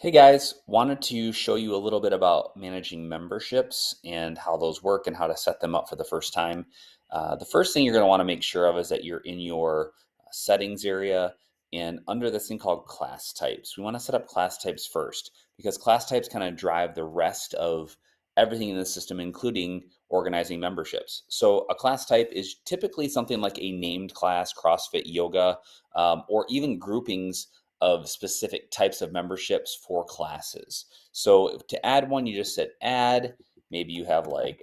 Hey guys, wanted to show you a little bit about managing memberships and how those work and how to set them up for the first time. The first thing you're going to want to make sure of is that you're in your settings area and under this thing called class types. We want to set up class types first because class types kind of drive the rest of everything in the system, including organizing memberships. So, a class type is typically something like a named class, CrossFit, yoga, or even groupings of specific types of memberships for classes. So to add one, you just said add. Maybe you have like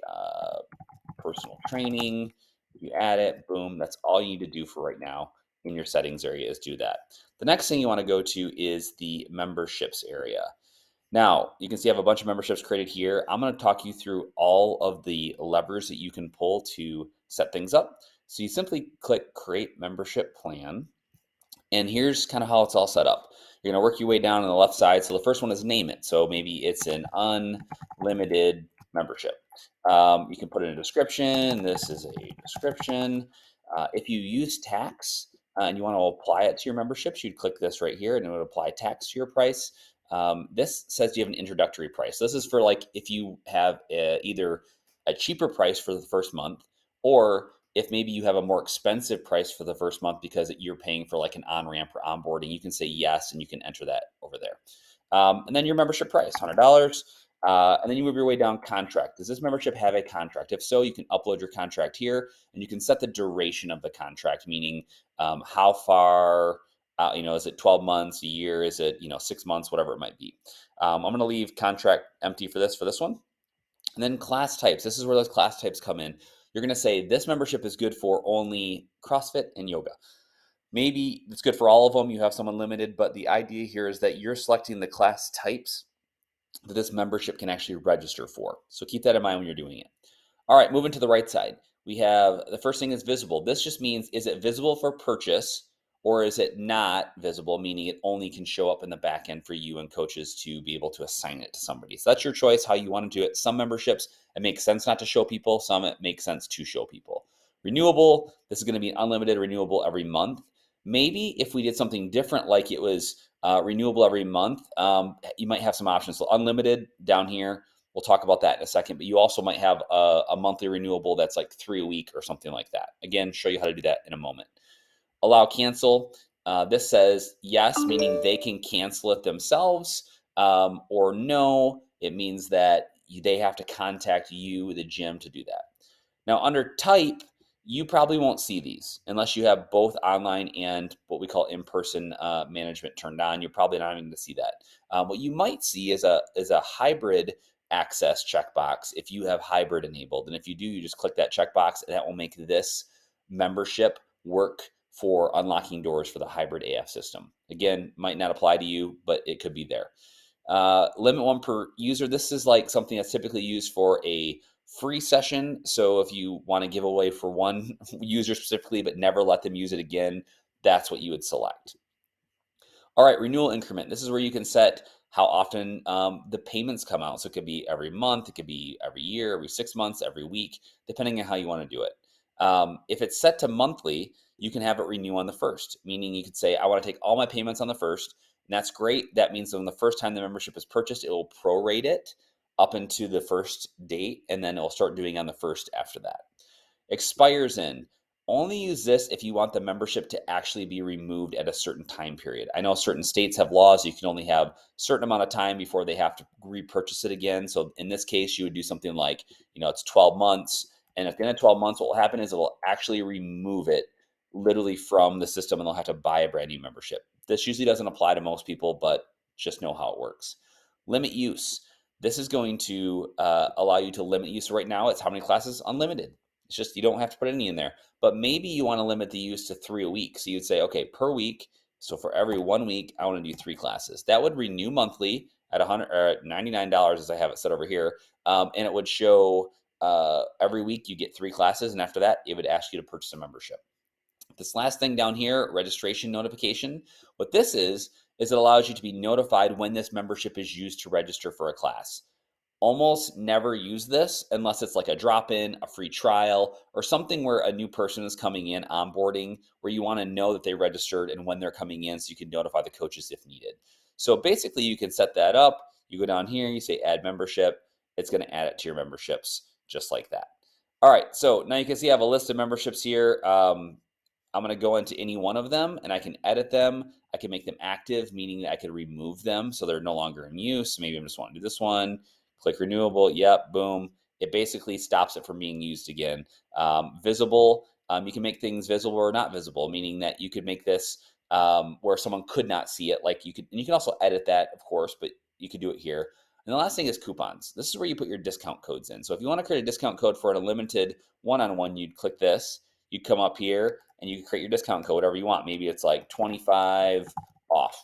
personal training. You add it, boom. That's all you need to do for right now in your settings area is do that. The next thing you want to go to is the memberships area. Now, you can see I have a bunch of memberships created here. I'm going to talk you through all of the levers that you can pull to set things up. So you simply click create membership plan. And here's kind of how it's all set up. You're going to work your way down on the left side. So the first one is name it. So maybe it's an unlimited membership. You can put in a description. This is a description. If you use tax and you want to apply it to your memberships, you'd click this right here and it would apply tax to your price. This says you have an introductory price. This is for like if you have either a cheaper price for the first month, or if maybe you have a more expensive price for the first month because you're paying for like an on-ramp or onboarding, you can say yes and you can enter that over there. And then your membership price, $100. And then you move your way down contract. Does this membership have a contract? If so, you can upload your contract here and you can set the duration of the contract, meaning how far, is it 12 months, a year? Is it, 6 months, whatever it might be. I'm going to leave contract empty for this one. And then class types. This is where those class types come in. You're going to say this membership is good for only CrossFit and yoga. Maybe it's good for all of them. You have some unlimited, but the idea here is that you're selecting the class types that this membership can actually register for. So keep that in mind when you're doing it. All right, moving to the right side. We have the first thing is visible. This just means is it visible for purchase or is it not visible, meaning it only can show up in the back end for you and coaches to be able to assign it to somebody. So that's your choice how you want to do it. Some memberships, it makes sense not to show people, some it makes sense to show people. Renewable, this is going to be unlimited renewable every month. Maybe if we did something different, like it was renewable every month, you might have some options. So unlimited down here, we'll talk about that in a second, but you also might have a monthly renewable that's like 3 a week or something like that. Again, show you how to do that in a moment. Allow cancel. This says yes, meaning they can cancel it themselves, or no, it means that they have to contact you, the gym, to do that. Now, under type, you probably won't see these unless you have both online and what we call in-person management turned on. You're probably not going to see that. What you might see is a hybrid access checkbox if you have hybrid enabled. And if you do, you just click that checkbox, and that will make this membership work for unlocking doors for the hybrid AF system. Again, might not apply to you, but it could be there. Limit one per user. This is like something that's typically used for a free session. So if you want to give away for one user specifically, but never let them use it again, that's what you would select. All right, renewal increment. This is where you can set how often the payments come out. So it could be every month, it could be every year, every 6 months, every week, depending on how you want to do it. If it's set to monthly, you can have it renew on the first, meaning you could say, I want to take all my payments on the first. And that's great. That means that when the first time the membership is purchased, it will prorate it up into the first date, and then it'll start doing on the first after that. Expires in. Only use this if you want the membership to actually be removed at a certain time period. I know certain states have laws you can only have a certain amount of time before they have to repurchase it again. So in this case, you would do something like, it's 12 months. And at the end of 12 months, what will happen is it will actually remove it literally from the system and they'll have to buy a brand new membership. This usually doesn't apply to most people, but just know how it works. Limit use. This is going to allow you to limit use. So right now, it's how many classes? Unlimited. It's just you don't have to put any in there. But maybe you want to limit the use to 3 a week. So you'd say, okay, per week. So for every 1 week, I want to do 3 classes. That would renew monthly at $99, as I have it set over here, and it would show every week you get 3 classes, and after that, it would ask you to purchase a membership. This last thing down here, registration notification. What this is it allows you to be notified when this membership is used to register for a class. Almost never use this unless it's like a drop-in, a free trial, or something where a new person is coming in onboarding, where you want to know that they registered and when they're coming in so you can notify the coaches if needed. So basically you can set that up. You go down here, you say add membership. It's going to add it to your memberships just like that. All right, so now you can see I have a list of memberships here. I'm going to go into any one of them and I can edit them. I can make them active, meaning that I could remove them so they're no longer in use. Maybe I'm just wanting to do this one. Click renewable. Yep, boom. It basically stops it from being used again. Visible, you can make things visible or not visible, meaning that you could make this where someone could not see it. Like you could, and you can also edit that, of course, but you could do it here. And the last thing is coupons. This is where you put your discount codes in. So if you want to create a discount code for an unlimited one-on-one, you'd click this. You'd come up here and you can create your discount code, whatever you want. Maybe it's like 25 off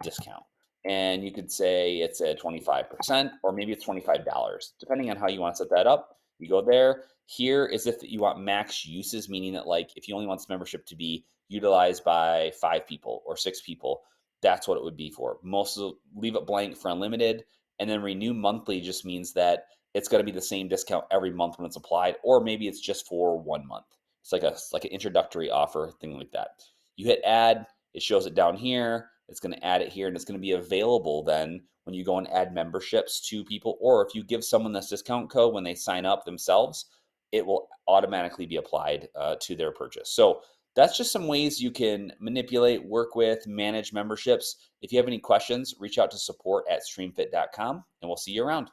discount. And you could say it's a 25%, or maybe it's $25, depending on how you want to set that up. You go there. Here is if you want max uses, meaning that like if you only want this membership to be utilized by 5 people or 6 people, that's what it would be for. Most of leave it blank for unlimited, and then renew monthly just means that it's going to be the same discount every month when it's applied, or maybe it's just for 1 month. It's like an introductory offer, thing like that. You hit add, it shows it down here. It's going to add it here, and it's going to be available then when you go and add memberships to people, or if you give someone this discount code when they sign up themselves, it will automatically be applied to their purchase. So that's just some ways you can manipulate, work with, manage memberships. If you have any questions, reach out to support@streamfit.com, and we'll see you around.